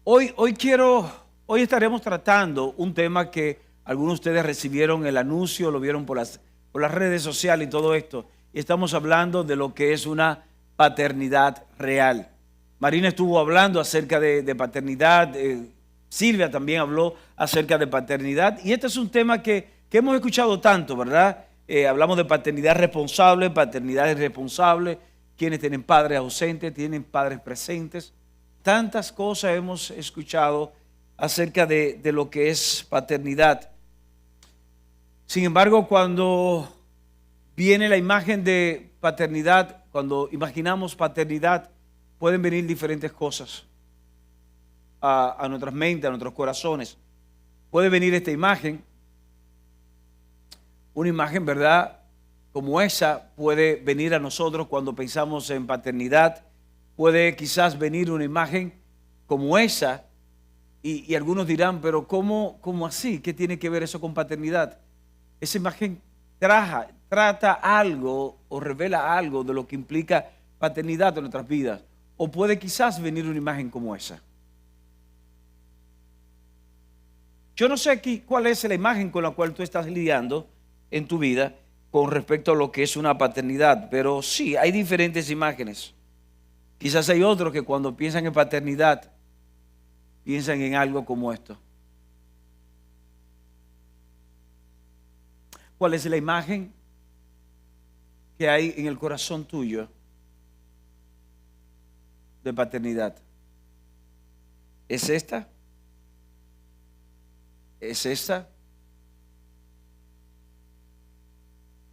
Hoy estaremos tratando un tema que algunos de ustedes recibieron el anuncio, lo vieron por las redes sociales y todo esto. Y estamos hablando de lo que es una paternidad real. Marina estuvo hablando acerca de paternidad, Silvia también habló acerca de paternidad. Y este es un tema que hemos escuchado tanto, ¿verdad? Hablamos de paternidad responsable, paternidad irresponsable, quienes tienen padres ausentes, tienen padres presentes. Tantas cosas hemos escuchado acerca de lo que es paternidad. Sin embargo, cuando viene la imagen de paternidad, cuando imaginamos paternidad, pueden venir diferentes cosas a nuestras mentes, a nuestros corazones. Puede venir esta imagen, una imagen, ¿verdad? Como esa puede venir a nosotros cuando pensamos en paternidad. Puede quizás venir una imagen como esa y algunos dirán, pero ¿cómo así? ¿Qué tiene que ver eso con paternidad? Esa imagen trata algo o revela algo de lo que implica paternidad en nuestras vidas. O puede quizás venir una imagen como esa. Yo no sé aquí cuál es la imagen con la cual tú estás lidiando en tu vida con respecto a lo que es una paternidad, pero sí, hay diferentes imágenes. Quizás hay otros que cuando piensan en paternidad, piensan en algo como esto. ¿Cuál es la imagen que hay en el corazón tuyo de paternidad? ¿Es esta? ¿Es esta?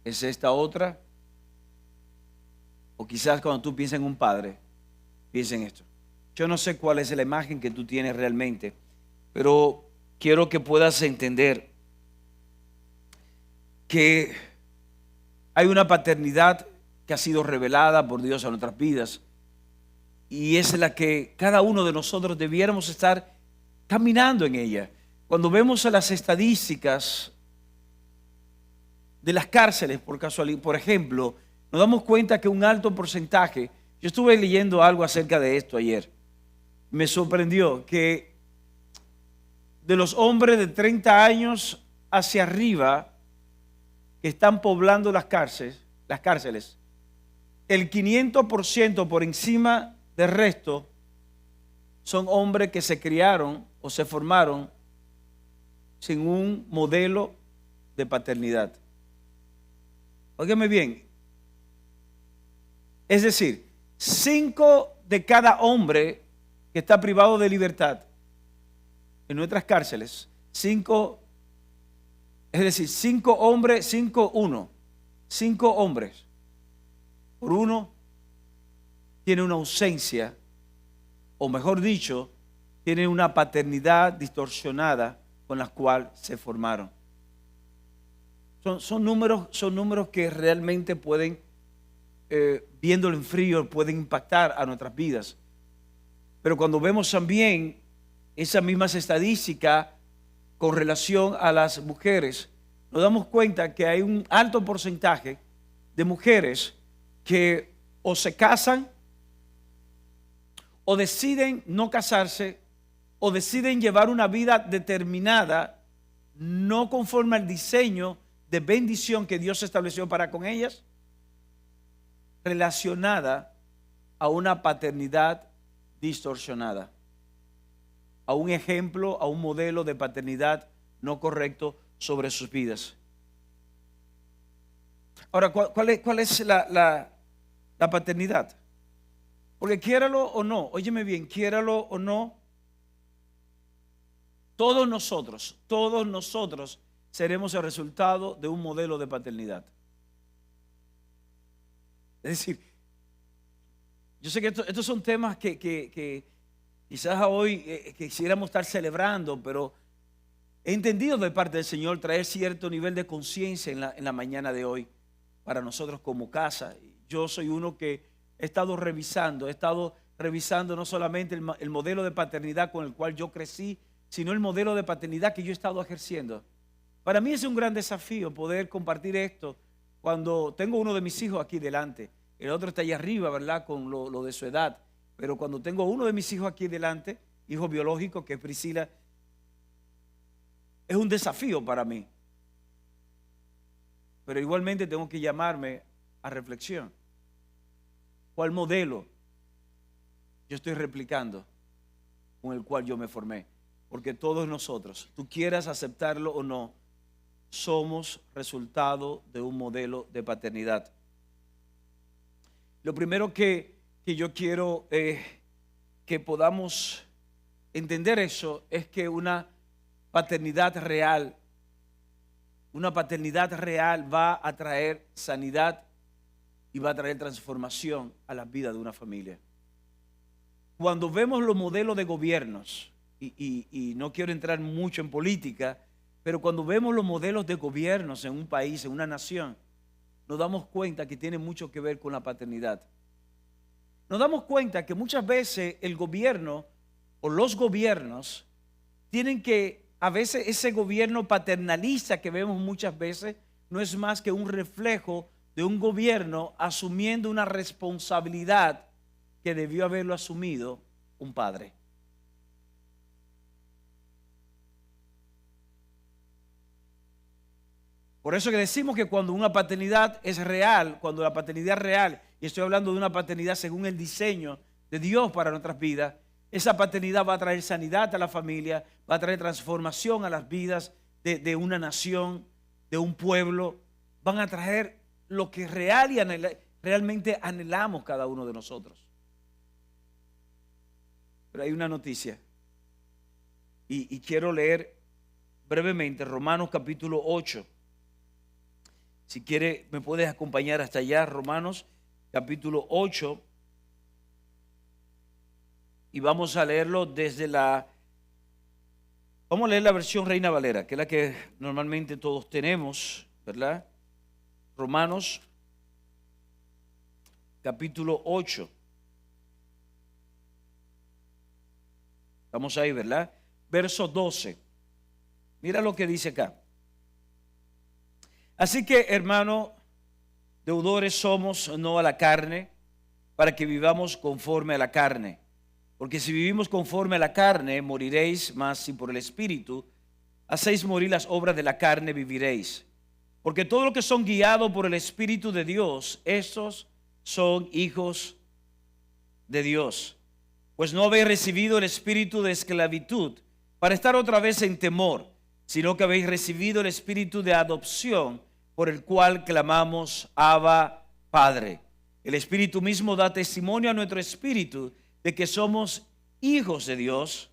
¿Es esta otra? O quizás cuando tú piensas en un padre, piensa en esto. Yo no sé cuál es la imagen que tú tienes realmente, pero quiero que puedas entender que hay una paternidad que ha sido revelada por Dios a nuestras vidas y es la que cada uno de nosotros debiéramos estar caminando en ella. Cuando vemos a las estadísticas de las cárceles, por ejemplo, nos damos cuenta que un alto porcentaje, yo estuve leyendo algo acerca de esto ayer, me sorprendió que de los hombres de 30 años hacia arriba que están poblando las cárceles, el 500% por encima del resto son hombres que se criaron o se formaron sin un modelo de paternidad. Óigame bien, es decir, 5 de cada hombre que está privado de libertad en nuestras cárceles, 5 hombres, 5 hombres por uno tiene una ausencia, o mejor dicho, tiene una paternidad distorsionada con la cual se formaron. Son números que realmente pueden, viéndolo en frío, pueden impactar a nuestras vidas. Pero cuando vemos también esas mismas estadísticas con relación a las mujeres, nos damos cuenta que hay un alto porcentaje de mujeres que o se casan o deciden no casarse o deciden llevar una vida determinada no conforme al diseño de bendición que Dios estableció para con ellas, relacionada a una paternidad distorsionada, a un ejemplo, a un modelo de paternidad no correcto sobre sus vidas. Ahora, ¿cuál es la paternidad? Porque quiéralo o no, óyeme bien, quiéralo o no, todos nosotros seremos el resultado de un modelo de paternidad. Es decir, yo sé que estos son temas que quizás hoy quisiéramos estar celebrando, pero he entendido de parte del Señor traer cierto nivel de conciencia en la mañana de hoy para nosotros como casa. Yo soy uno que he estado revisando no solamente el modelo de paternidad con el cual yo crecí, sino el modelo de paternidad que yo he estado ejerciendo. Para mí es un gran desafío poder compartir esto cuando tengo uno de mis hijos aquí delante. El otro está allá arriba, ¿verdad? Con lo de su edad. Pero cuando tengo uno de mis hijos aquí delante, hijo biológico, que es Priscila, es un desafío para mí. Pero igualmente tengo que llamarme a reflexión. ¿Cuál modelo yo estoy replicando con el cual yo me formé? Porque todos nosotros, tú quieras aceptarlo o no, somos resultado de un modelo de paternidad. Lo primero que yo quiero que podamos entender eso es que una paternidad real va a traer sanidad y va a traer transformación a la vida de una familia. Cuando vemos los modelos de gobiernos, y no quiero entrar mucho en política, pero cuando vemos los modelos de gobiernos en un país, en una nación, nos damos cuenta que tiene mucho que ver con la paternidad. Nos damos cuenta que muchas veces el gobierno o los gobiernos tienen que, a veces ese gobierno paternalista que vemos muchas veces, no es más que un reflejo de un gobierno asumiendo una responsabilidad que debió haberlo asumido un padre. Por eso que decimos que cuando una paternidad es real, cuando la paternidad es real, y estoy hablando de una paternidad según el diseño de Dios para nuestras vidas, esa paternidad va a traer sanidad a la familia, va a traer transformación a las vidas de una nación, de un pueblo, van a traer lo que realmente anhelamos cada uno de nosotros. Pero hay una noticia, y quiero leer brevemente Romanos capítulo 8. Si quiere, me puedes acompañar hasta allá, Romanos capítulo 8. Y vamos a leerlo vamos a leer la versión Reina Valera, que es la que normalmente todos tenemos, ¿verdad? Romanos capítulo 8. Vamos ahí, ¿verdad? Verso 12. Mira lo que dice acá. Así que, hermano, deudores somos no a la carne, para que vivamos conforme a la carne. Porque si vivimos conforme a la carne, moriréis, mas si por el Espíritu hacéis morir las obras de la carne, viviréis. Porque todos los que son guiados por el Espíritu de Dios, estos son hijos de Dios. Pues no habéis recibido el espíritu de esclavitud para estar otra vez en temor, sino que habéis recibido el espíritu de adopción, por el cual clamamos, Abba, Padre. El Espíritu mismo da testimonio a nuestro espíritu de que somos hijos de Dios.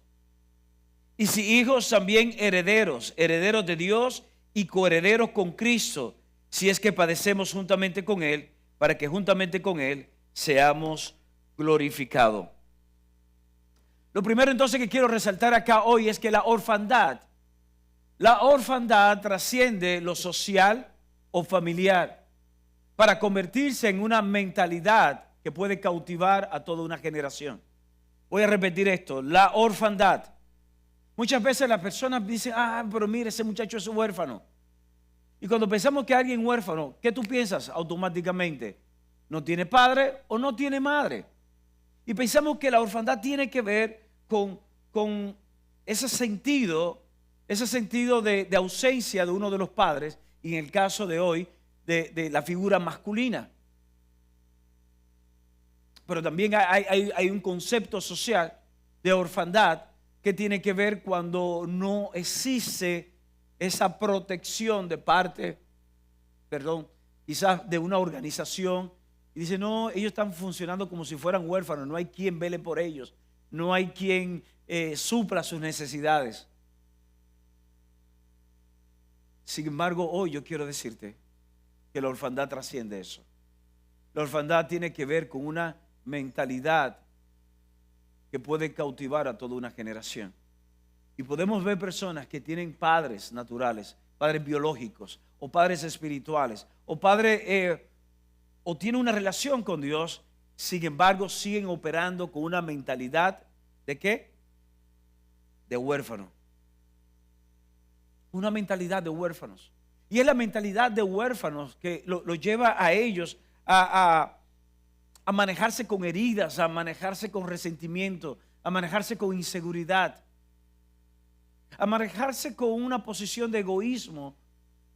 Y si hijos, también herederos, herederos de Dios y coherederos con Cristo, si es que padecemos juntamente con Él, para que juntamente con Él seamos glorificados. Lo primero entonces que quiero resaltar acá hoy es que la orfandad trasciende lo social o familiar para convertirse en una mentalidad que puede cautivar a toda una generación. Voy a repetir esto, la orfandad. Muchas veces las personas dicen, pero mire, ese muchacho es huérfano. Y cuando pensamos que alguien es huérfano, ¿qué tú piensas automáticamente? ¿No tiene padre o no tiene madre? Y pensamos que la orfandad tiene que ver con ese sentido de ausencia de uno de los padres, y en el caso de hoy, de la figura masculina. Pero también hay un concepto social de orfandad que tiene que ver cuando no existe esa protección de parte, quizás de una organización, y dice, no, ellos están funcionando como si fueran huérfanos, no hay quien vele por ellos, no hay quien supla sus necesidades. Sin embargo, hoy yo quiero decirte que la orfandad trasciende eso. La orfandad tiene que ver con una mentalidad que puede cautivar a toda una generación. Y podemos ver personas que tienen padres naturales, padres biológicos, o padres espirituales, o o tienen una relación con Dios, sin embargo siguen operando con una mentalidad ¿de qué? De huérfano. Una mentalidad de huérfanos. Y es la mentalidad de huérfanos que lo lleva a ellos a manejarse con heridas, a manejarse con resentimiento, a manejarse con inseguridad, a manejarse con una posición de egoísmo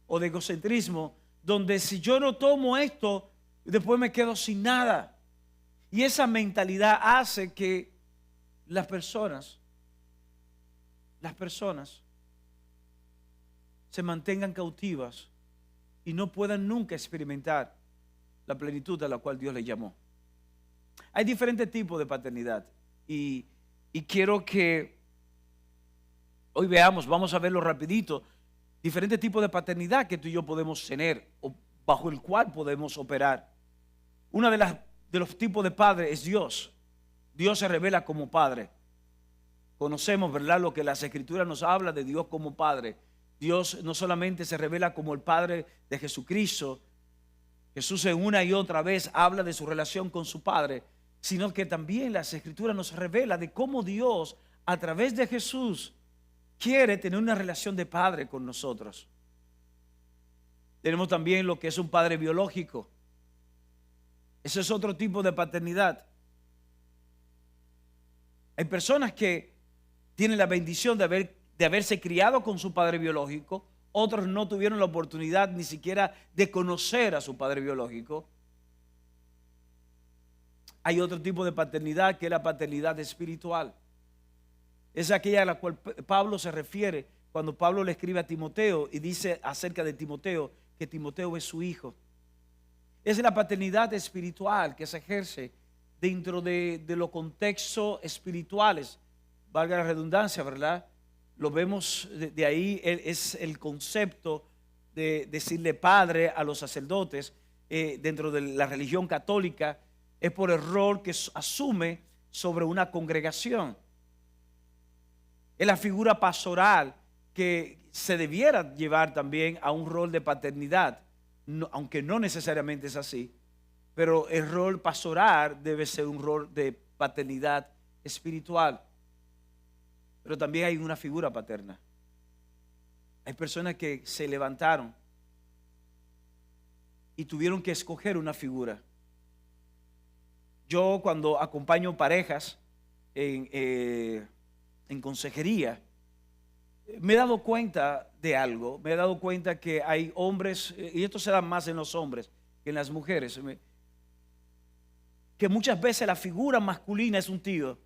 o de egocentrismo, donde si yo no tomo esto, después me quedo sin nada. Y esa mentalidad hace que las personas se mantengan cautivas y no puedan nunca experimentar la plenitud a la cual Dios les llamó. Hay diferentes tipos de paternidad y quiero que hoy veamos, vamos a verlo rapidito, diferentes tipos de paternidad que tú y yo podemos tener o bajo el cual podemos operar. Una de los tipos de padre es Dios. Dios se revela como Padre. Conocemos, ¿verdad?, lo que las Escrituras nos habla de Dios como Padre. Dios no solamente se revela como el Padre de Jesucristo. Jesús en una y otra vez habla de su relación con su Padre, sino que también las Escrituras nos revela de cómo Dios, a través de Jesús, quiere tener una relación de padre con nosotros. Tenemos también lo que es un padre biológico. Ese es otro tipo de paternidad. Hay personas que tienen la bendición de haberse criado con su padre biológico. Otros no tuvieron la oportunidad ni siquiera de conocer a su padre biológico. Hay otro tipo de paternidad que es la paternidad espiritual. Es aquella a la cual Pablo se refiere cuando Pablo le escribe a Timoteo y dice acerca de Timoteo que Timoteo es su hijo. Es la paternidad espiritual que se ejerce dentro de los contextos espirituales. Valga la redundancia, ¿verdad? Lo vemos de ahí, es el concepto de decirle padre a los sacerdotes dentro de la religión católica, es por el rol que asume sobre una congregación. Es la figura pastoral que se debiera llevar también a un rol de paternidad, aunque no necesariamente es así, pero el rol pastoral debe ser un rol de paternidad espiritual. Pero también hay una figura paterna. Hay personas que se levantaron y tuvieron que escoger una figura. Yo cuando acompaño parejas en consejería, me he dado cuenta de algo. Me he dado cuenta que hay hombres, y esto se da más en los hombres que en las mujeres, que muchas veces la figura masculina es un tío,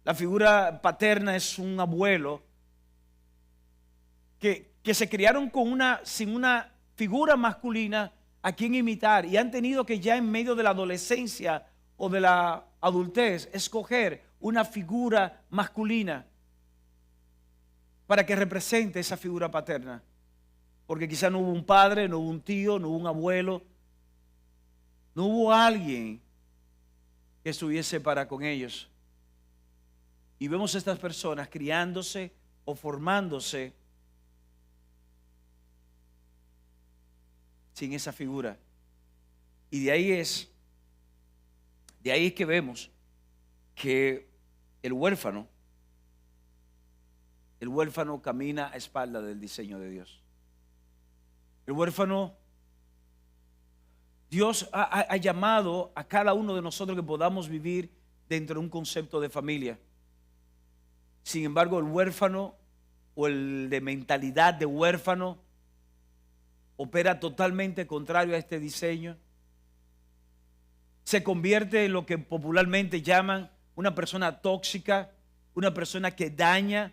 la figura paterna es un abuelo, que se criaron sin una figura masculina a quien imitar y han tenido que ya en medio de la adolescencia o de la adultez escoger una figura masculina para que represente esa figura paterna. Porque quizá no hubo un padre, no hubo un tío, no hubo un abuelo, no hubo alguien que estuviese para con ellos. Y vemos a estas personas criándose o formándose sin esa figura. Y de ahí es que vemos que el huérfano camina a espalda del diseño de Dios. El huérfano, Dios ha llamado a cada uno de nosotros que podamos vivir dentro de un concepto de familia. Sin embargo, el huérfano o el de mentalidad de huérfano opera totalmente contrario a este diseño. Se convierte en lo que popularmente llaman una persona tóxica, una persona que daña,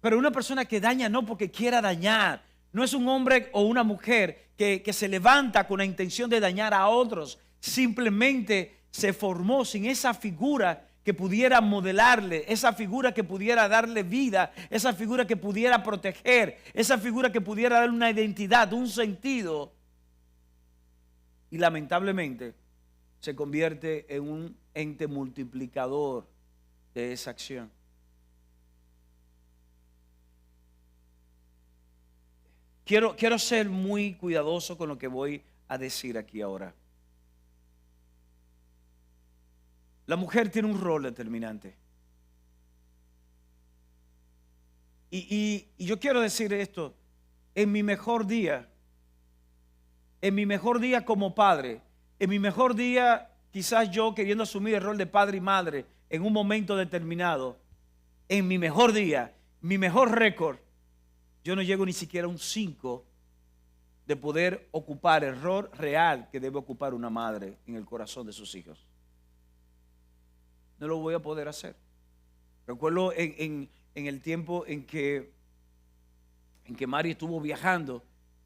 pero una persona que daña no porque quiera dañar. No es un hombre o una mujer que se levanta con la intención de dañar a otros. Simplemente se formó sin esa figura que pudiera modelarle, esa figura que pudiera darle vida, esa figura que pudiera proteger, esa figura que pudiera darle una identidad, un sentido. Y lamentablemente se convierte en un ente multiplicador de esa acción. Quiero ser muy cuidadoso con lo que voy a decir aquí ahora. La mujer tiene un rol determinante. Y yo quiero decir esto, en mi mejor día como padre, en mi mejor día, quizás yo queriendo asumir el rol de padre y madre, en un momento determinado, en mi mejor día, mi mejor récord, yo no llego ni siquiera a un 5 de poder ocupar el rol real que debe ocupar una madre en el corazón de sus hijos. No lo voy a poder hacer. Recuerdo en el tiempo en que Mari estuvo viajando,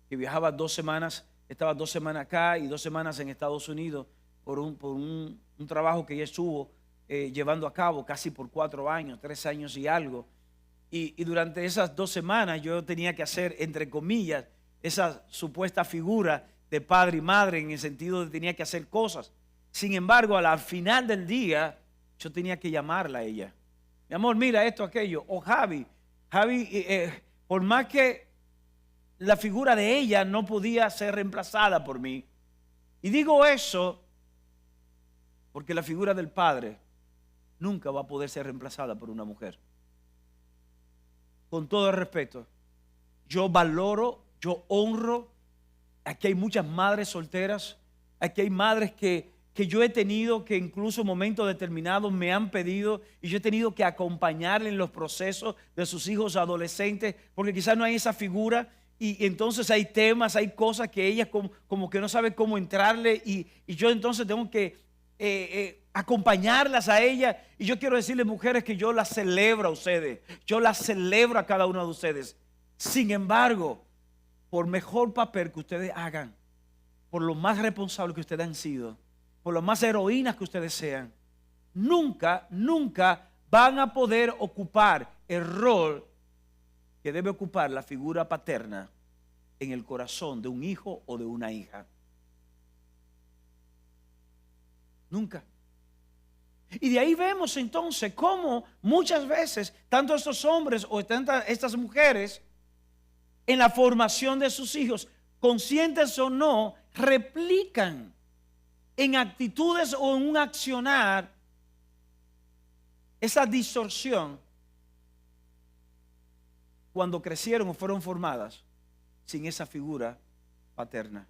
que viajaba 2 semanas, estaba 2 semanas acá y 2 semanas en Estados Unidos por un trabajo que ella estuvo llevando a cabo casi por 4 años, 3 años y algo. Y durante esas 2 semanas yo tenía que hacer, entre comillas, esa supuesta figura de padre y madre, en el sentido de que tenía que hacer cosas. Sin embargo, al final del día, yo tenía que llamarla a ella. Mi amor, mira esto, aquello. O Javi, por más que la figura de ella no podía ser reemplazada por mí. Y digo eso porque la figura del padre nunca va a poder ser reemplazada por una mujer. Con todo el respeto, yo valoro, yo honro. Aquí hay muchas madres solteras, aquí hay madres que yo he tenido, que incluso en momentos determinados me han pedido y yo he tenido que acompañarle en los procesos de sus hijos adolescentes, porque quizás no hay esa figura y entonces hay temas, hay cosas que ellas como que no saben cómo entrarle y yo entonces tengo que acompañarlas a ellas. Y yo quiero decirles, mujeres, que yo las celebro a ustedes, yo las celebro a cada una de ustedes. Sin embargo, por mejor papel que ustedes hagan, por lo más responsables que ustedes han sido, por lo más heroínas que ustedes sean, nunca van a poder ocupar el rol que debe ocupar la figura paterna en el corazón de un hijo o de una hija. Nunca. Y de ahí vemos entonces cómo muchas veces, tanto estos hombres o estas mujeres, en la formación de sus hijos, conscientes o no, replican en actitudes o en un accionar esa distorsión cuando crecieron o fueron formadas sin esa figura paterna.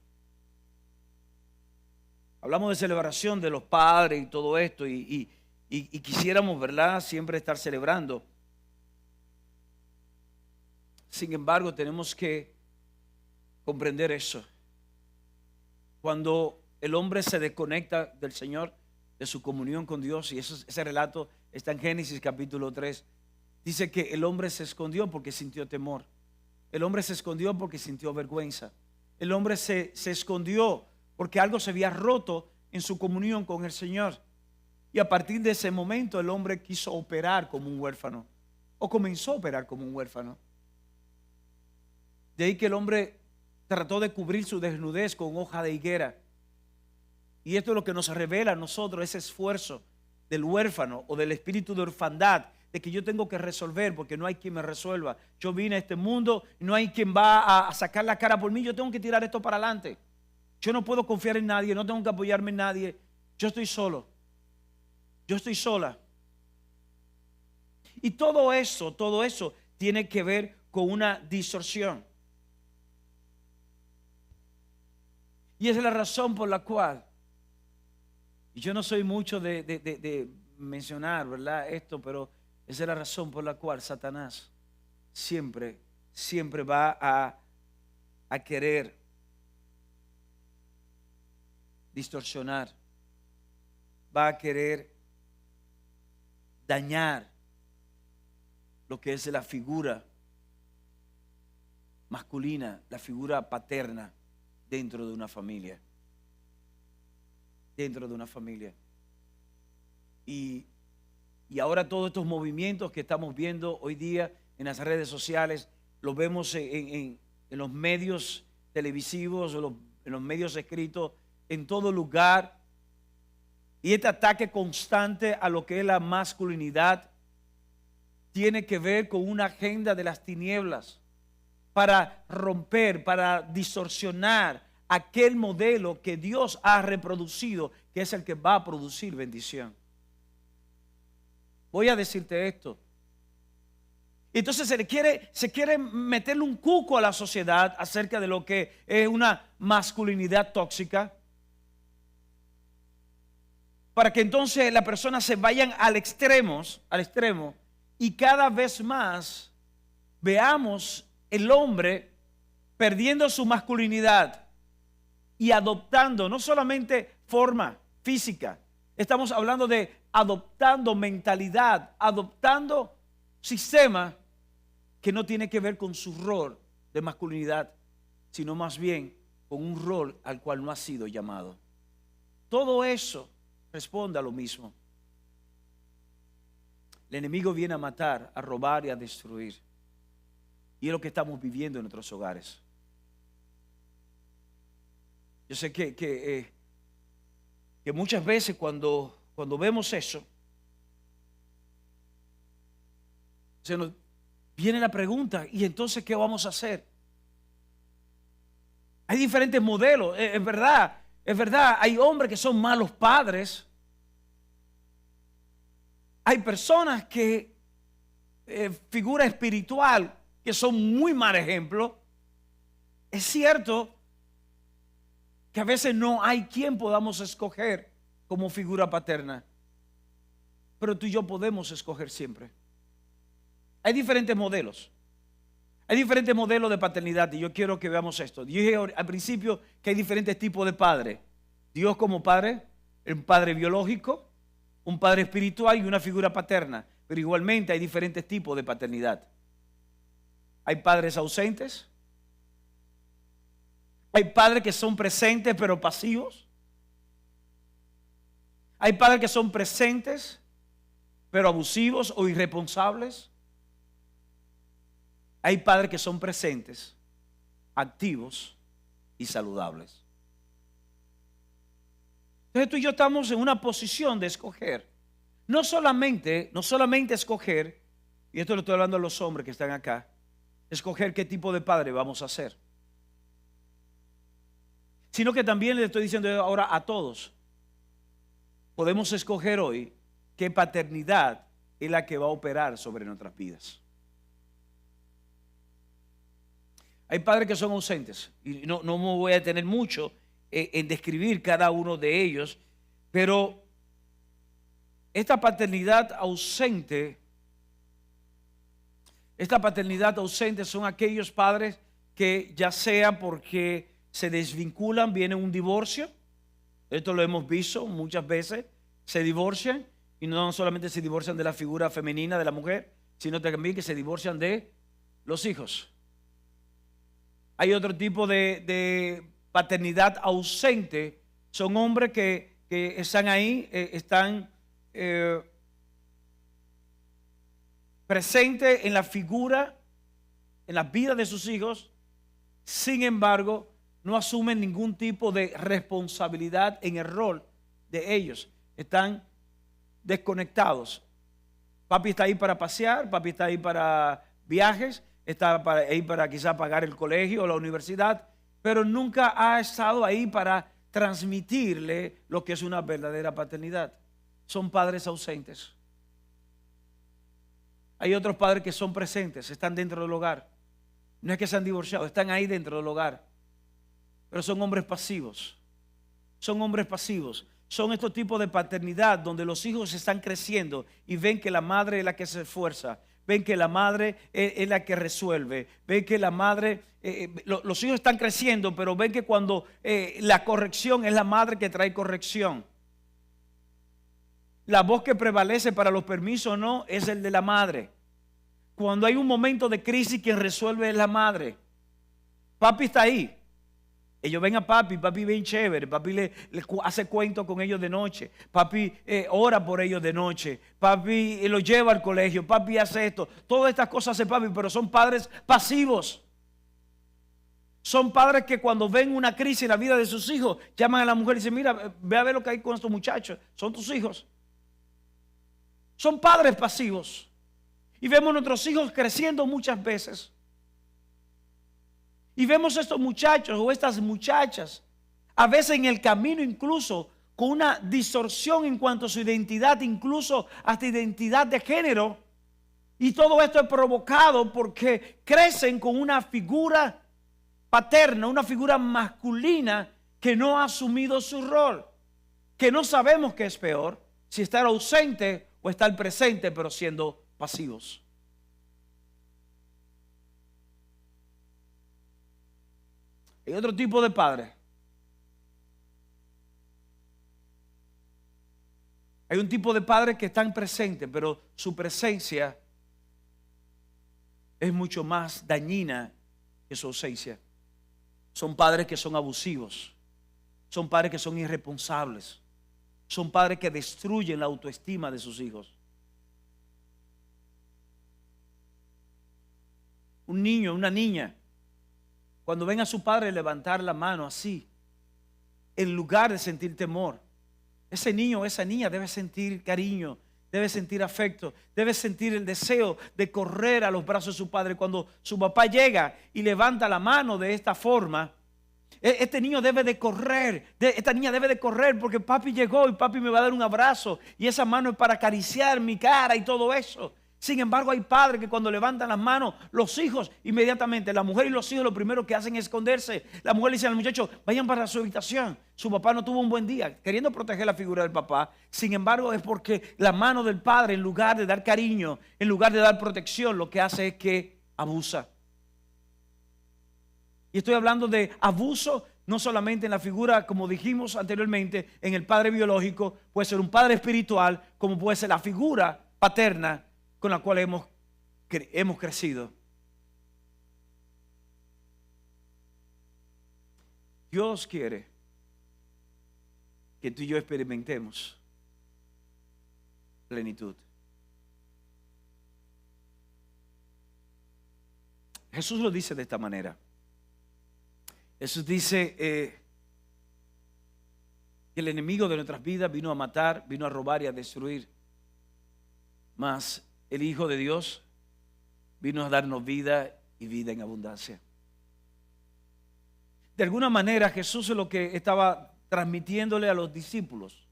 Hablamos de celebración de los padres y todo esto y quisiéramos, ¿verdad?, siempre estar celebrando. Sin embargo, tenemos que comprender eso. Cuando el hombre se desconecta del Señor, de su comunión con Dios, y ese relato está en Génesis capítulo 3, dice que el hombre se escondió porque sintió temor. El hombre se escondió porque sintió vergüenza. El hombre se escondió porque algo se había roto en su comunión con el Señor. Y a partir de ese momento el hombre quiso operar como un huérfano, o comenzó a operar como un huérfano. De ahí que el hombre trató de cubrir su desnudez con hoja de higuera. Y esto es lo que nos revela a nosotros, ese esfuerzo del huérfano o del espíritu de orfandad, de que yo tengo que resolver porque no hay quien me resuelva. Yo vine a este mundo y no hay quien va a sacar la cara por mí, yo tengo que tirar esto para adelante. Yo no puedo confiar en nadie, no tengo que apoyarme en nadie. Yo estoy solo. Yo estoy sola. Y todo eso tiene que ver con una distorsión. Y esa es la razón por la cual, y yo no soy mucho de mencionar, ¿verdad?, esto, pero esa es la razón por la cual Satanás siempre va a querer distorsionar, va a querer dañar lo que es la figura masculina, la figura paterna dentro de una familia. Dentro de una familia. Y ahora todos estos movimientos que estamos viendo hoy día en las redes sociales, los vemos en los medios televisivos, en los medios escritos, en todo lugar. Y este ataque constante a lo que es la masculinidad tiene que ver con una agenda de las tinieblas para romper, para distorsionar aquel modelo que Dios ha reproducido, que es el que va a producir bendición. Voy a decirte esto. Entonces se quiere meterle un cuco a la sociedad acerca de lo que es una masculinidad tóxica. para que entonces las personas se vayan al extremo, y cada vez más veamos el hombre perdiendo su masculinidad y adoptando no solamente forma física, estamos hablando de adoptando mentalidad, adoptando sistema que no tiene que ver con su rol de masculinidad, sino más bien con un rol al cual no ha sido llamado. Todo eso responde a lo mismo. El enemigo viene a matar, a robar y a destruir. Y es lo que estamos viviendo en nuestros hogares. Yo sé que muchas veces cuando vemos eso, se nos viene la pregunta, ¿y entonces qué vamos a hacer? Hay diferentes modelos, es verdad, hay hombres que son malos padres. Hay personas que, figura espiritual, que son muy mal ejemplo. Es cierto que a veces no hay quien podamos escoger como figura paterna, pero tú y yo podemos escoger siempre. Hay diferentes modelos. Hay diferentes modelos de paternidad y yo quiero que veamos esto. Dije al principio que hay diferentes tipos de padre. Dios como padre, un padre biológico, un padre espiritual y una figura paterna. Pero igualmente hay diferentes tipos de paternidad. Hay padres ausentes. Hay padres que son presentes pero pasivos. Hay padres que son presentes pero abusivos o irresponsables. Hay padres que son presentes, activos y saludables. Entonces tú y yo estamos en una posición de escoger. No solamente escoger, y esto lo estoy hablando a los hombres que están acá, escoger qué tipo de padre vamos a ser. Sino que también le estoy diciendo ahora a todos, podemos escoger hoy qué paternidad es la que va a operar sobre nuestras vidas. Hay padres que son ausentes y no me voy a detener mucho en describir cada uno de ellos, pero esta paternidad ausente son aquellos padres que ya sea porque se desvinculan, viene un divorcio, esto lo hemos visto muchas veces, se divorcian y no solamente se divorcian de la figura femenina de la mujer, sino también que se divorcian de los hijos. Hay otro tipo de paternidad ausente, son hombres que están ahí, están presentes en la figura, en la vida de sus hijos, sin embargo, no asumen ningún tipo de responsabilidad en el rol de ellos. Están desconectados. Papi está ahí para pasear, papi está ahí para viajes, está ahí para quizá pagar el colegio o la universidad, pero nunca ha estado ahí para transmitirle lo que es una verdadera paternidad. Son padres ausentes. Hay otros padres que son presentes, están dentro del hogar. No es que se han divorciado, están ahí dentro del hogar. Pero son hombres pasivos. Son hombres pasivos. Son estos tipos de paternidad donde los hijos están creciendo y ven que la madre es la que se esfuerza. Ven que la madre es la que resuelve. Ven que la madre, los hijos están creciendo, pero ven que cuando la corrección es la madre que trae corrección. La voz que prevalece para los permisos no es el de la madre. Cuando hay un momento de crisis, quien resuelve es la madre. Papi está ahí. Ellos ven a papi bien chévere, papi le hace cuentos con ellos de noche, papi ora por ellos de noche, papi los lleva al colegio, papi hace esto. Todas estas cosas hace papi, pero son padres pasivos. Son padres que cuando ven una crisis en la vida de sus hijos, llaman a la mujer y dicen, mira, ve a ver lo que hay con estos muchachos, son tus hijos. Son padres pasivos. Y vemos a nuestros hijos creciendo muchas veces. Y vemos a estos muchachos o estas muchachas, a veces en el camino incluso, con una distorsión en cuanto a su identidad, incluso hasta identidad de género. Y todo esto es provocado porque crecen con una figura paterna, una figura masculina que no ha asumido su rol. que no sabemos qué es peor, si estar ausente o estar presente, pero siendo pasivos. Hay otro tipo de padre. Hay un tipo de padres que están presentes, pero su presencia es mucho más dañina que su ausencia. Son padres que son abusivos. Son padres que son irresponsables. Son padres que destruyen la autoestima de sus hijos. Un niño, una niña, cuando ven a su padre levantar la mano así, en lugar de sentir temor, ese niño o esa niña debe sentir cariño, debe sentir afecto, debe sentir el deseo de correr a los brazos de su padre. Cuando su papá llega y levanta la mano de esta forma, este niño debe de correr, esta niña debe de correr porque papi llegó y papi me va a dar un abrazo y esa mano es para acariciar mi cara y todo eso. Sin embargo, hay padres que cuando levantan las manos, los hijos inmediatamente, la mujer y los hijos lo primero que hacen es esconderse. La mujer le dice al muchacho, vayan para su habitación. Su papá no tuvo un buen día, queriendo proteger la figura del papá. Sin embargo, es porque la mano del padre, en lugar de dar cariño, en lugar de dar protección, lo que hace es que abusa. Y estoy hablando de abuso no solamente en la figura, como dijimos anteriormente, en el padre biológico, puede ser un padre espiritual, como puede ser la figura paterna con la cual hemos crecido. Dios quiere que tú y yo experimentemos plenitud. Jesús lo dice de esta manera. Jesús dice que el enemigo de nuestras vidas vino a matar, vino a robar y a destruir. Mas el Hijo de Dios vino a darnos vida y vida en abundancia. De alguna manera Jesús es lo que estaba transmitiéndole a los discípulos.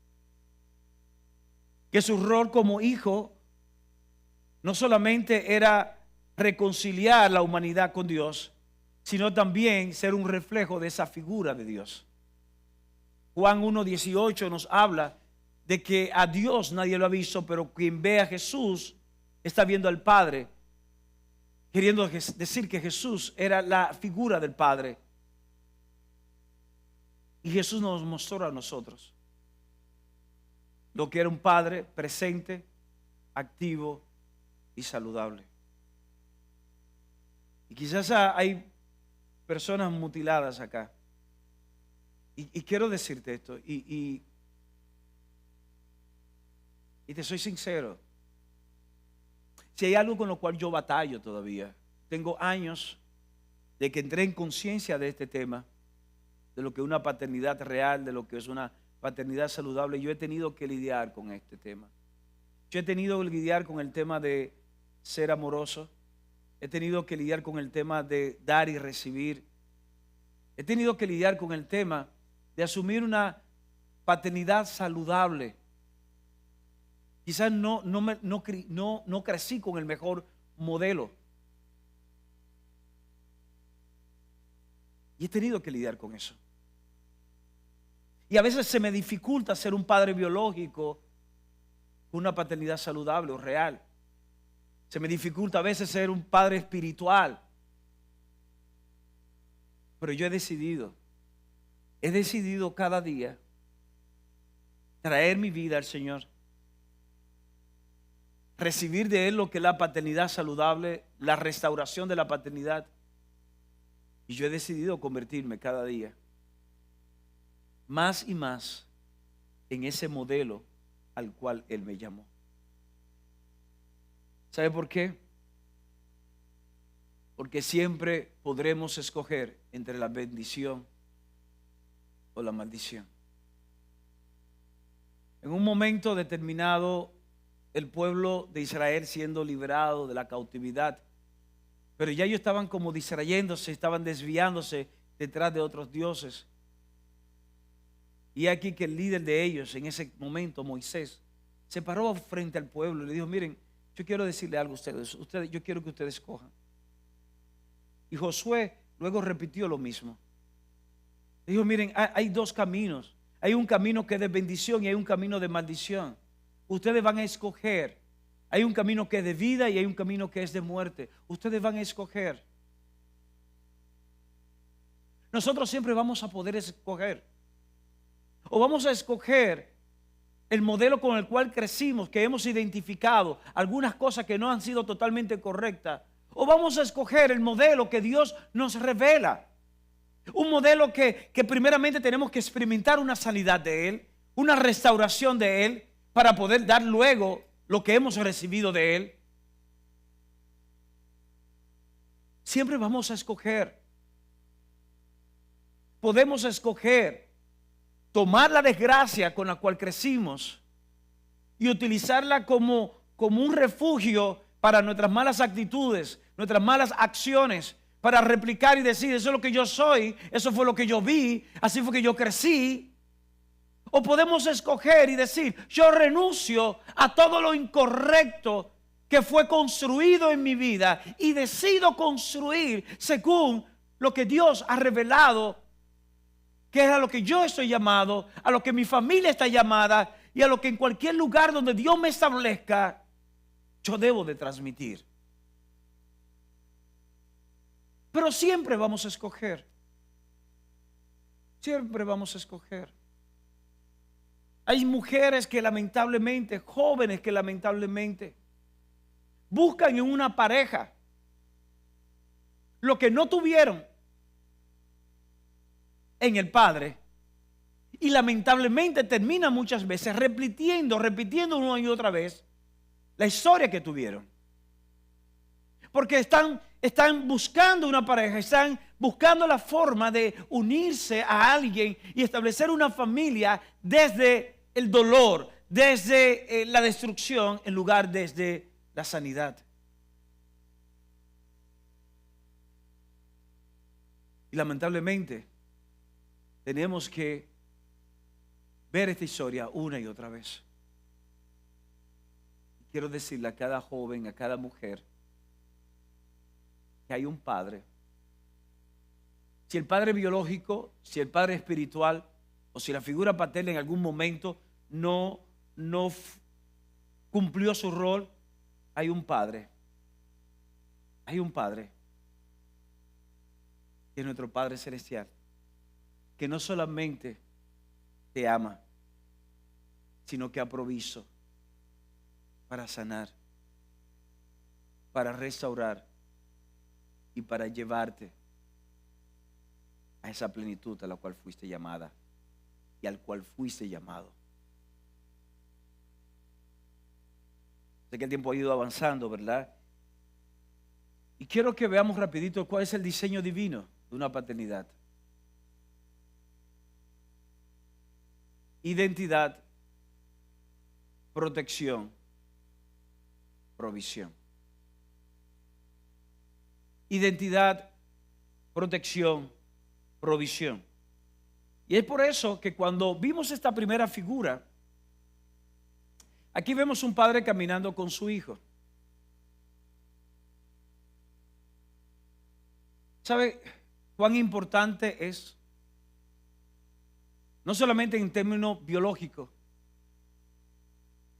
Que su rol como hijo no solamente era reconciliar la humanidad con Dios, sino también ser un reflejo de esa figura de Dios. Juan 1:18 nos habla de que a Dios nadie lo ha visto, pero quien ve a Jesús está viendo al Padre, queriendo decir que Jesús era la figura del Padre. Y Jesús nos mostró a nosotros lo que era un Padre presente, activo y saludable. Y quizás hay personas mutiladas acá. Y quiero decirte esto, y te soy sincero. Si hay algo con lo cual yo batallo todavía, tengo años de que entré en conciencia de este tema, de lo que es una paternidad real, de lo que es una paternidad saludable. Yo he tenido que lidiar con este tema. Yo he tenido que lidiar con el tema de ser amoroso. He tenido que lidiar con el tema de dar y recibir. He tenido que lidiar con el tema de asumir una paternidad saludable. Quizás no crecí con el mejor modelo. Y he tenido que lidiar con eso. Y a veces se me dificulta ser un padre biológico con una paternidad saludable o real. Se me dificulta a veces ser un padre espiritual. Pero yo he decidido cada día traer mi vida al Señor. Recibir de Él lo que es la paternidad saludable, la restauración de la paternidad. Y yo he decidido convertirme cada día más y más en ese modelo al cual Él me llamó. ¿Sabe por qué? Porque siempre podremos escoger entre la bendición o la maldición. En un momento determinado, el pueblo de Israel siendo liberado de la cautividad, pero ya ellos estaban como distrayéndose, estaban desviándose detrás de otros dioses. Y aquí que el líder de ellos en ese momento, Moisés, se paró frente al pueblo y le dijo: miren, yo quiero decirle algo a ustedes, yo quiero que ustedes escojan. Y Josué luego repitió lo mismo. Dijo: miren, hay dos caminos. Hay un camino que es de bendición y hay un camino de maldición. Ustedes van a escoger. Hay un camino que es de vida y hay un camino que es de muerte. Ustedes van a escoger. Nosotros siempre vamos a poder escoger. O vamos a escoger el modelo con el cual crecimos, que hemos identificado algunas cosas que no han sido totalmente correctas. O vamos a escoger el modelo que Dios nos revela. Un modelo que primeramente tenemos que experimentar una sanidad de Él, una restauración de Él, para poder dar luego lo que hemos recibido de Él. Siempre vamos a escoger. Podemos escoger tomar la desgracia con la cual crecimos y utilizarla como un refugio para nuestras malas actitudes, nuestras malas acciones, para replicar y decir, eso es lo que yo soy, eso fue lo que yo vi, así fue que yo crecí. O podemos escoger y decir, yo renuncio a todo lo incorrecto que fue construido en mi vida y decido construir según lo que Dios ha revelado, que es a lo que yo estoy llamado, a lo que mi familia está llamada y a lo que en cualquier lugar donde Dios me establezca, yo debo de transmitir. Pero siempre vamos a escoger. Siempre vamos a escoger. Hay mujeres que lamentablemente, jóvenes que lamentablemente, buscan en una pareja lo que no tuvieron en el padre. Y lamentablemente termina muchas veces repitiendo una y otra vez la historia que tuvieron. Porque están buscando una pareja, están buscando la forma de unirse a alguien y establecer una familia desde el dolor, desde la destrucción, en lugar desde la sanidad. Y lamentablemente tenemos que ver esta historia una y otra vez. Quiero decirle a cada joven, a cada mujer, que hay un padre. Si el padre biológico, si el padre espiritual o si la figura paterna en algún momento no cumplió su rol, hay un padre. Hay un padre, que es nuestro Padre Celestial, que no solamente te ama, sino que ha provisto para sanar, para restaurar y para llevarte a esa plenitud a la cual fuiste llamada y al cual fuiste llamado. Sé que el tiempo ha ido avanzando, ¿verdad? Y quiero que veamos rapidito cuál es el diseño divino de una paternidad. Identidad, protección, provisión. Identidad, protección, provisión. Y es por eso que cuando vimos esta primera figura, aquí vemos un padre caminando con su hijo. ¿Sabe cuán importante es? No solamente en términos biológicos,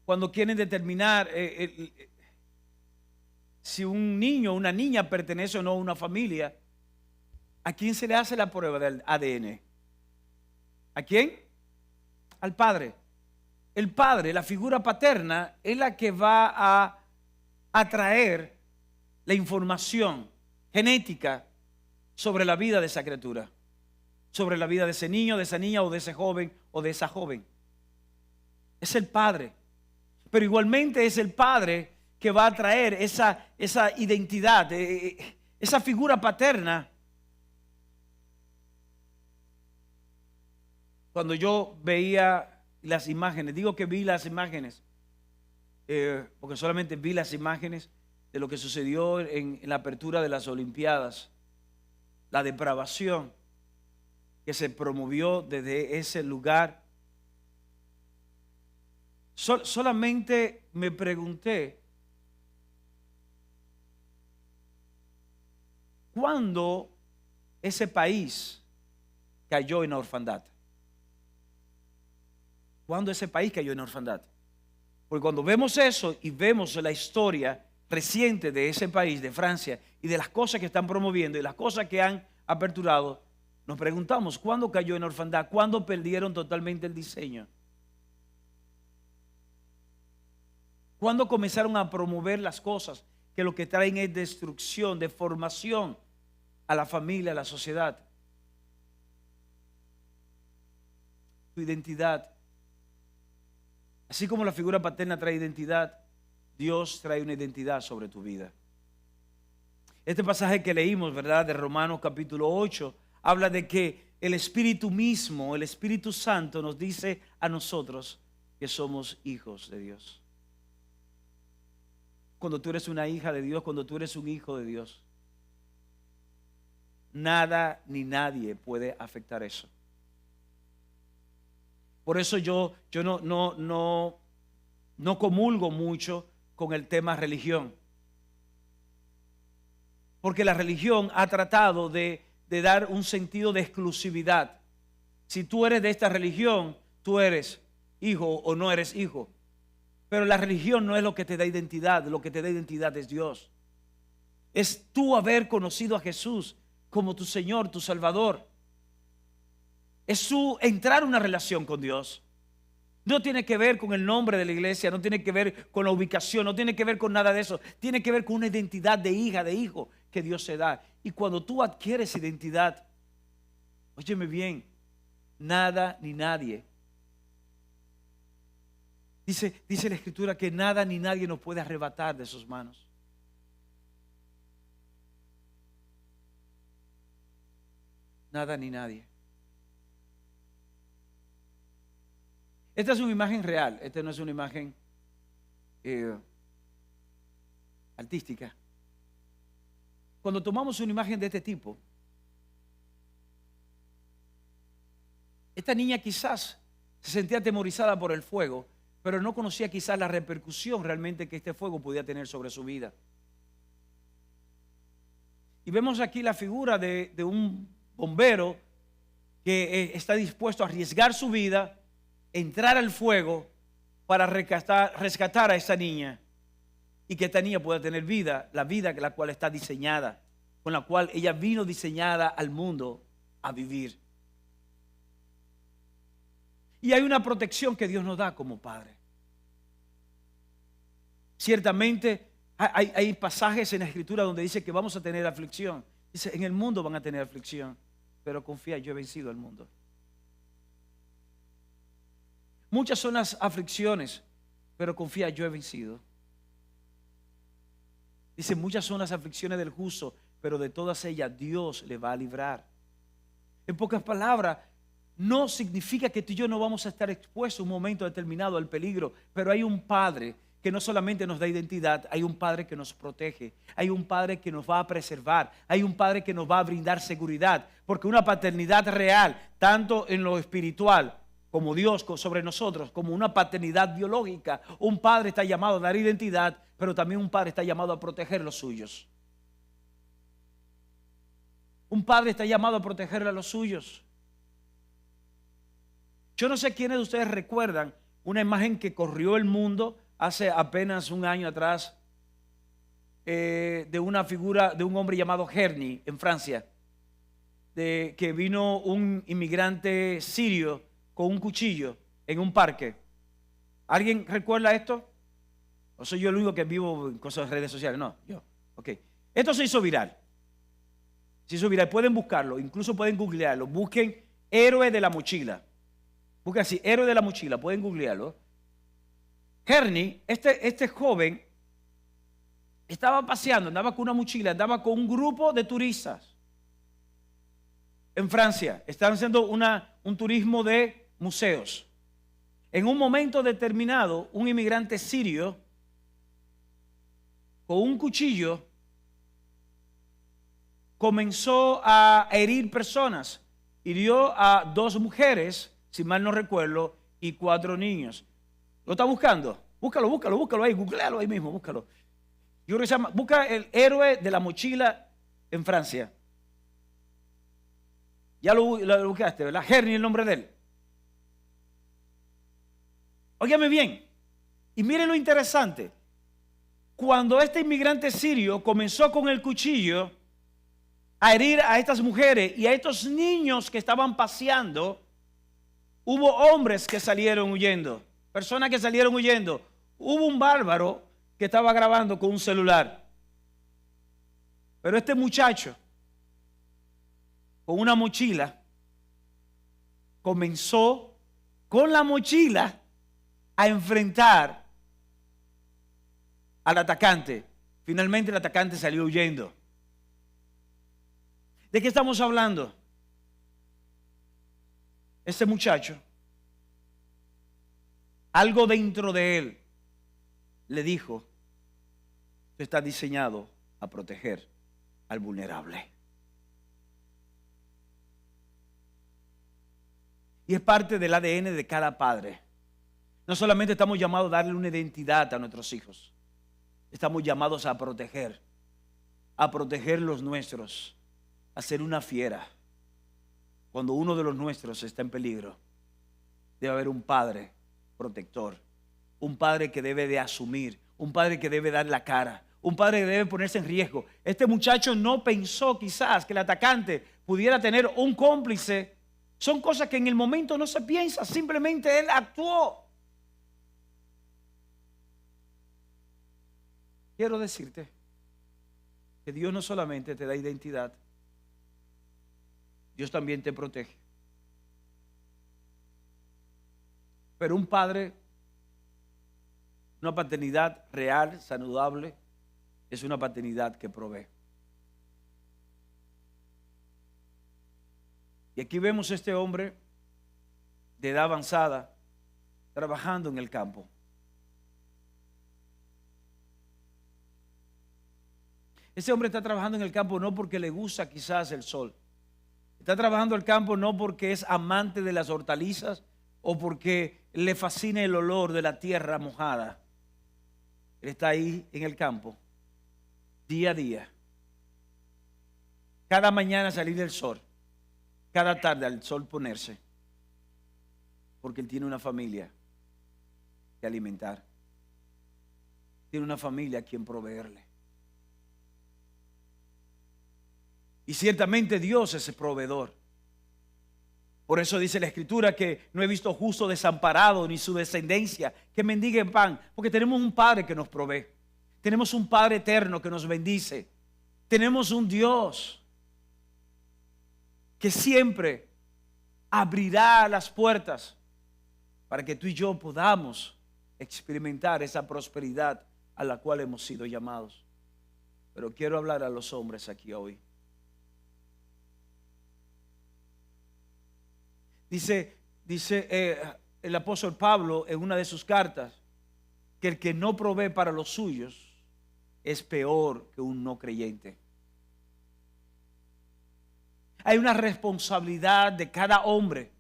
cuando quieren determinar si un niño o una niña pertenece o no a una familia, ¿a quién se le hace la prueba del ADN? ¿A quién? Al padre. El padre, la figura paterna, es la que va a traer la información genética sobre la vida de esa criatura, sobre la vida de ese niño, de esa niña o de ese joven o de esa joven. Es el padre. Pero igualmente es el padre que va a traer esa identidad, esa figura paterna. Cuando yo veía las imágenes, digo que vi las imágenes, porque solamente vi las imágenes de lo que sucedió en la apertura de las Olimpiadas, la depravación que se promovió desde ese lugar. Solamente me pregunté, ¿cuándo ese país cayó en la orfandad? ¿Cuándo ese país cayó en orfandad? Porque cuando vemos eso y vemos la historia reciente de ese país, de Francia, y de las cosas que están promoviendo y las cosas que han aperturado, nos preguntamos, ¿cuándo cayó en orfandad? ¿Cuándo perdieron totalmente el diseño? ¿Cuándo comenzaron a promover las cosas que lo que traen es destrucción, deformación a la familia, a la sociedad? Tu identidad. Así como la figura paterna trae identidad, Dios trae una identidad sobre tu vida. Este pasaje que leímos, ¿verdad? De Romanos capítulo 8, habla de que el Espíritu mismo, el Espíritu Santo nos dice a nosotros que somos hijos de Dios. Cuando tú eres una hija de Dios, cuando tú eres un hijo de Dios, nada ni nadie puede afectar eso. Por eso yo no comulgo mucho con el tema religión. Porque la religión ha tratado de dar un sentido de exclusividad. Si tú eres de esta religión, tú eres hijo o no eres hijo. Pero la religión no es lo que te da identidad, lo que te da identidad es Dios. Es tú haber conocido a Jesús como tu Señor, tu Salvador. Es tú entrar en una relación con Dios. No tiene que ver con el nombre de la iglesia, no tiene que ver con la ubicación, no tiene que ver con nada de eso. Tiene que ver con una identidad de hija, de hijo que Dios se da. Y cuando tú adquieres identidad, óyeme bien, nada ni nadie. Dice la Escritura que nada ni nadie nos puede arrebatar de sus manos. Nada ni nadie. Esta es una imagen real, esta no es una imagen artística. Cuando tomamos una imagen de este tipo, esta niña quizás se sentía atemorizada por el fuego, pero no conocía quizás la repercusión realmente que este fuego podía tener sobre su vida. Y vemos aquí la figura de un bombero que está dispuesto a arriesgar su vida, entrar al fuego para rescatar a esa niña y que esta niña pueda tener vida, la vida la cual está diseñada, con la cual ella vino diseñada al mundo a vivir. Y hay una protección que Dios nos da como Padre. Ciertamente hay pasajes en la Escritura donde dice que vamos a tener aflicción. Dice, en el mundo van a tener aflicción, pero confía, yo he vencido al mundo. Muchas son las aflicciones, pero confía, yo he vencido. Dice, muchas son las aflicciones del justo, pero de todas ellas Dios le va a librar. En pocas palabras, no significa que tú y yo no vamos a estar expuestos en un momento determinado al peligro, pero hay un Padre que no solamente nos da identidad, hay un Padre que nos protege, hay un Padre que nos va a preservar, hay un Padre que nos va a brindar seguridad, porque una paternidad real, tanto en lo espiritual como Dios sobre nosotros, como una paternidad biológica, un Padre está llamado a dar identidad, pero también un Padre está llamado a proteger los suyos. Un Padre está llamado a proteger a los suyos. Yo no sé quiénes de ustedes recuerdan una imagen que corrió el mundo hace apenas un año atrás de una figura de un hombre llamado Herny en Francia, de que vino un inmigrante sirio con un cuchillo en un parque. ¿Alguien recuerda esto? ¿O soy yo el único que vivo en cosas de redes sociales? No, yo. Ok. Esto se hizo viral. Se hizo viral. Pueden buscarlo, incluso pueden googlearlo. Busquen héroe de la mochila. Busquen así, héroe de la mochila. Pueden googlearlo. Herny, este joven, estaba paseando, andaba con una mochila, andaba con un grupo de turistas en Francia. Estaban haciendo un turismo de museos. En un momento determinado, un inmigrante sirio con un cuchillo comenzó a herir personas. Hirió a 2 mujeres, si mal no recuerdo, y 4 niños. ¿Lo está buscando? Búscalo ahí, googlealo ahí mismo, búscalo. Yo creo que se llama, busca el héroe de la mochila en Francia. Ya lo buscaste, ¿verdad? Herny, el nombre de él. Óigame bien, y miren lo interesante. Cuando este inmigrante sirio comenzó con el cuchillo a herir a estas mujeres y a estos niños que estaban paseando, hubo hombres que salieron huyendo, personas que salieron huyendo. Hubo un bárbaro que estaba grabando con un celular. Pero este muchacho, con una mochila, comenzó con la mochila a enfrentar al atacante. Finalmente el atacante salió huyendo. ¿De qué estamos hablando? Ese muchacho, algo dentro de él le dijo: tú estás diseñado a proteger al vulnerable. Y es parte del ADN de cada padre. No solamente estamos llamados a darle una identidad a nuestros hijos, estamos llamados a proteger los nuestros, a ser una fiera. Cuando uno de los nuestros está en peligro, debe haber un padre protector, un padre que debe de asumir, un padre que debe dar la cara, un padre que debe ponerse en riesgo. Este muchacho no pensó quizás que el atacante pudiera tener un cómplice. Son cosas que en el momento no se piensa, simplemente él actuó. Quiero decirte que Dios no solamente te da identidad, Dios también te protege. Pero un padre, una paternidad real, saludable, es una paternidad que provee. Y aquí vemos a este hombre de edad avanzada trabajando en el campo. Ese hombre está trabajando en el campo no porque le gusta quizás el sol. Está trabajando en el campo no porque es amante de las hortalizas o porque le fascina el olor de la tierra mojada. Él está ahí en el campo, día a día. Cada mañana salir del sol, cada tarde al sol ponerse, porque él tiene una familia que alimentar. Tiene una familia a quien proveerle. Y ciertamente Dios es el proveedor. Por eso dice la Escritura que no he visto justo desamparado ni su descendencia que mendigue pan, porque tenemos un Padre que nos provee. Tenemos un Padre eterno que nos bendice. Tenemos un Dios que siempre abrirá las puertas para que tú y yo podamos experimentar esa prosperidad a la cual hemos sido llamados. Pero quiero hablar a los hombres aquí hoy. Dice el apóstol Pablo en una de sus cartas que el que no provee para los suyos es peor que un no creyente. Hay una responsabilidad de cada hombre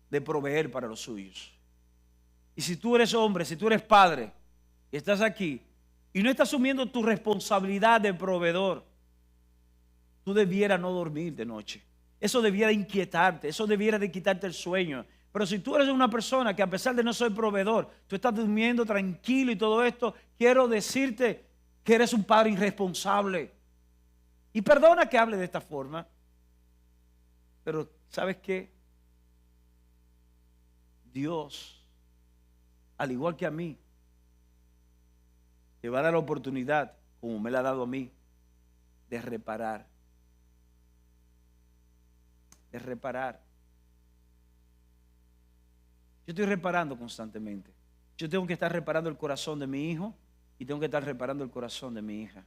de proveer para los suyos. Y si tú eres hombre, si tú eres padre y estás aquí y no estás asumiendo tu responsabilidad de proveedor, tú debieras no dormir de noche. Eso debiera inquietarte, eso debiera de quitarte el sueño. Pero si tú eres una persona que a pesar de no ser proveedor, tú estás durmiendo tranquilo y todo esto, quiero decirte que eres un padre irresponsable. Y perdona que hable de esta forma, pero ¿sabes qué? Dios, al igual que a mí, te va a dar la oportunidad, como me la ha dado a mí, de reparar. De reparar. Yo estoy reparando constantemente. Yo tengo que estar reparando el corazón de mi hijo y tengo que estar reparando el corazón de mi hija.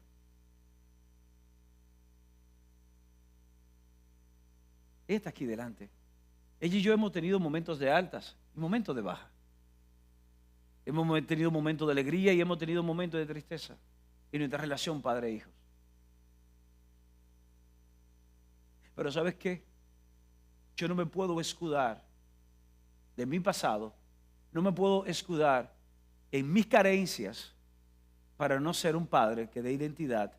Ella está aquí delante. Ella y yo hemos tenido momentos de altas y momentos de bajas. Hemos tenido momentos de alegría y hemos tenido momentos de tristeza en nuestra relación padre e hijos. Pero ¿sabes qué? Yo no me puedo escudar de mi pasado, no me puedo escudar en mis carencias para no ser un padre que dé identidad,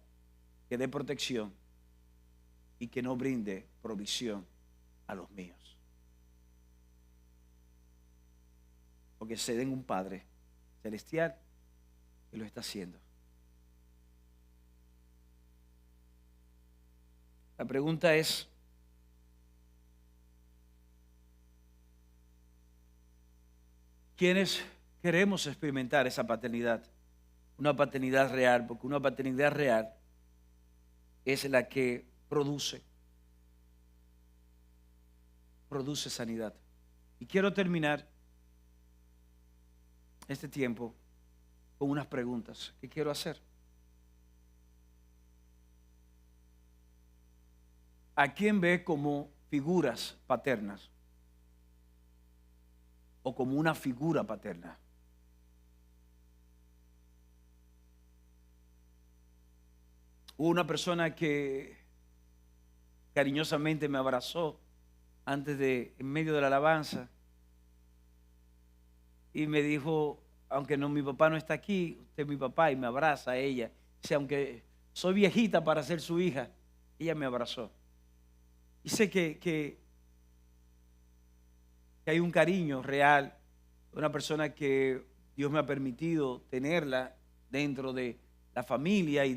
que dé protección y que no brinde provisión a los míos. porque se den un Padre celestial que lo está haciendo. La pregunta es, ¿quiénes queremos experimentar esa paternidad? Una paternidad real, porque una paternidad real es la que produce sanidad. Y quiero terminar este tiempo con unas preguntas que quiero hacer. ¿A quién ve como figuras paternas? O como una figura paterna. Hubo una persona que cariñosamente me abrazó en medio de la alabanza, y me dijo, aunque mi papá no está aquí, usted es mi papá, y me abraza a ella. Dice, aunque soy viejita para ser su hija, ella me abrazó. Y sé que hay un cariño real de una persona que Dios me ha permitido tenerla dentro de la familia y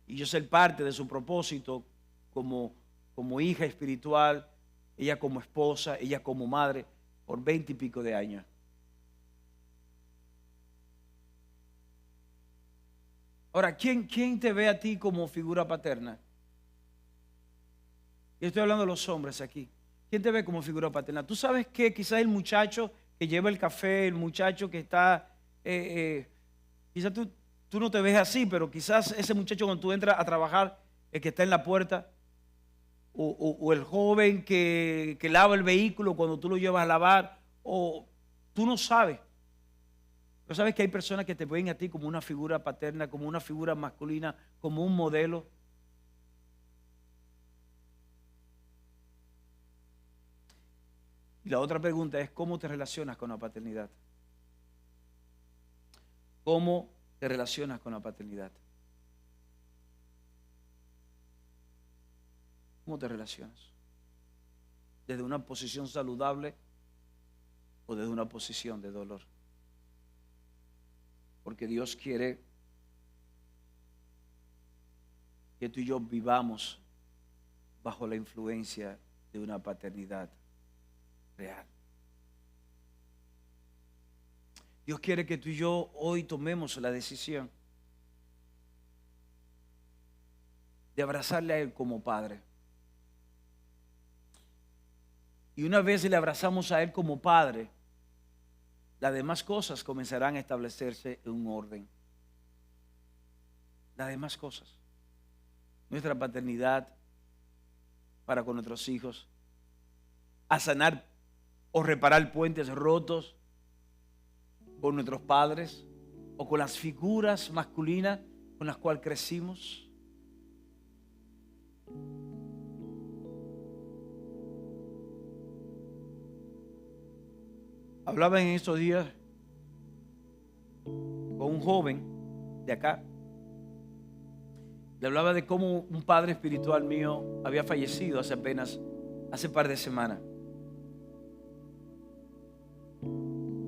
yo ser parte de su propósito como hija espiritual, ella como esposa, ella como madre, por 20 y pico de años. Ahora, ¿quién te ve a ti como figura paterna? Yo estoy hablando de los hombres aquí. ¿Quién te ve como figura paterna? Tú sabes que quizás el muchacho que lleva el café, el muchacho que está, quizás tú no te ves así, pero quizás ese muchacho cuando tú entras a trabajar, el que está en la puerta, o el joven que lava el vehículo cuando tú lo llevas a lavar, o tú no sabes. Pero sabes que hay personas que te ven a ti como una figura paterna, como una figura masculina, como un modelo. Y la otra pregunta es, ¿cómo te relacionas con la paternidad? ¿Cómo te relacionas con la paternidad? ¿Cómo te relacionas? ¿Desde una posición saludable o desde una posición de dolor? Porque Dios quiere que tú y yo vivamos bajo la influencia de una paternidad real. Dios quiere que tú y yo hoy tomemos la decisión de abrazarle a Él como Padre. Y una vez le abrazamos a Él como Padre, las demás cosas comenzarán a establecerse en un orden. Las demás cosas. Nuestra paternidad para con nuestros hijos, a sanar o reparar puentes rotos con nuestros padres o con las figuras masculinas con las cuales crecimos. Hablaba en estos días con un joven de acá. Le hablaba de cómo un padre espiritual mío había fallecido hace par de semanas.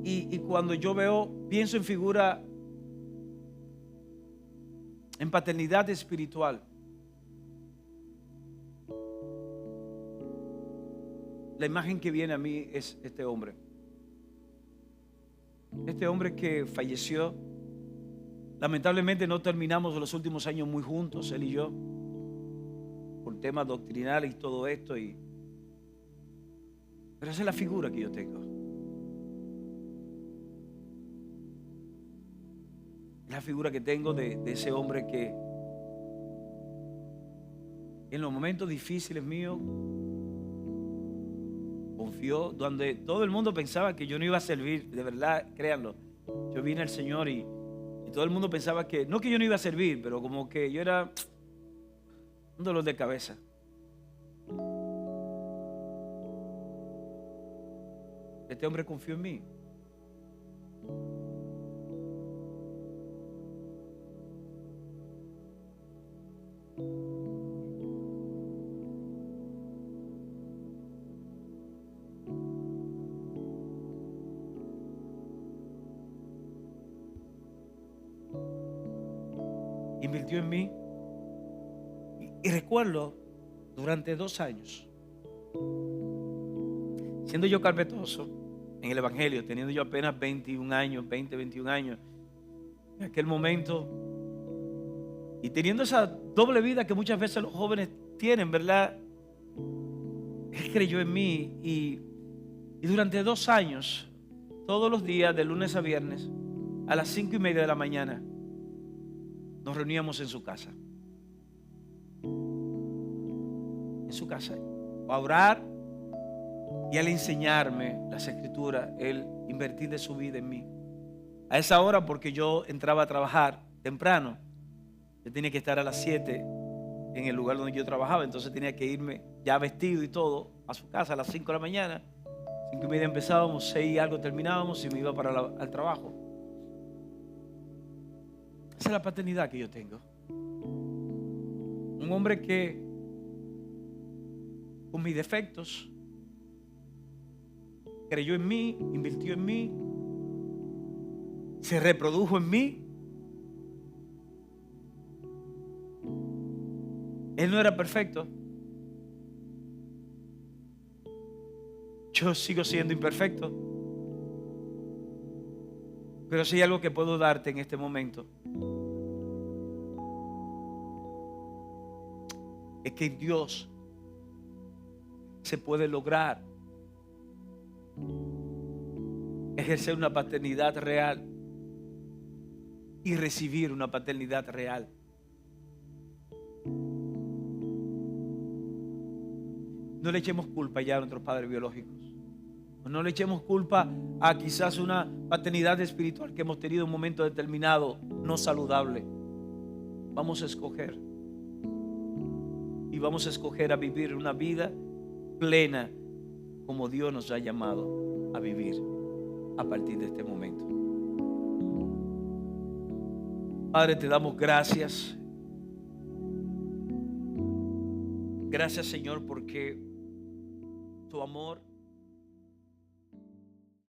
Y cuando yo pienso en figura, en paternidad espiritual, la imagen que viene a mí es este hombre. Este hombre que falleció. Lamentablemente no terminamos los últimos años muy juntos, él y yo, por temas doctrinales y todo esto. Pero esa es la figura que yo tengo. Es la figura que tengo de ese hombre que en los momentos difíciles míos confió, donde todo el mundo pensaba que yo no iba a servir, de verdad, créanlo. Yo vine al Señor y todo el mundo pensaba que, no que yo no iba a servir, pero como que yo era un dolor de cabeza. Este hombre confió en mí. invirtió en mí. Y recuerdo, durante 2 años, siendo yo carpetoso en el Evangelio, teniendo yo apenas 21 años, 20, 21 años, en aquel momento, y teniendo esa doble vida que muchas veces los jóvenes tienen, ¿verdad? Él creyó en mí y durante 2 años, todos los días, de lunes a viernes, a las 5:30 de la mañana, nos reuníamos en su casa. En su casa. A orar y al enseñarme las escrituras, él invertir de su vida en mí. A esa hora, porque yo entraba a trabajar temprano, yo tenía que estar a las 7 en el lugar donde yo trabajaba, entonces tenía que irme ya vestido y todo a su casa a las 5 de la mañana. 5:30 empezábamos, 6 y algo terminábamos y me iba al trabajo. Esa es la paternidad que yo tengo. Un hombre que, con mis defectos, creyó en mí, invirtió en mí, se reprodujo en mí. Él no era perfecto. Yo sigo siendo imperfecto. Pero sí hay algo que puedo darte en este momento. Es que en Dios se puede lograr ejercer una paternidad real y recibir una paternidad real. No le echemos culpa ya a nuestros padres biológicos. No le echemos culpa a quizás una paternidad espiritual que hemos tenido en un momento determinado no saludable. Vamos a escoger. Y vamos a escoger a vivir una vida plena como Dios nos ha llamado a vivir a partir de este momento. Padre, te damos gracias. Gracias, Señor, porque tu amor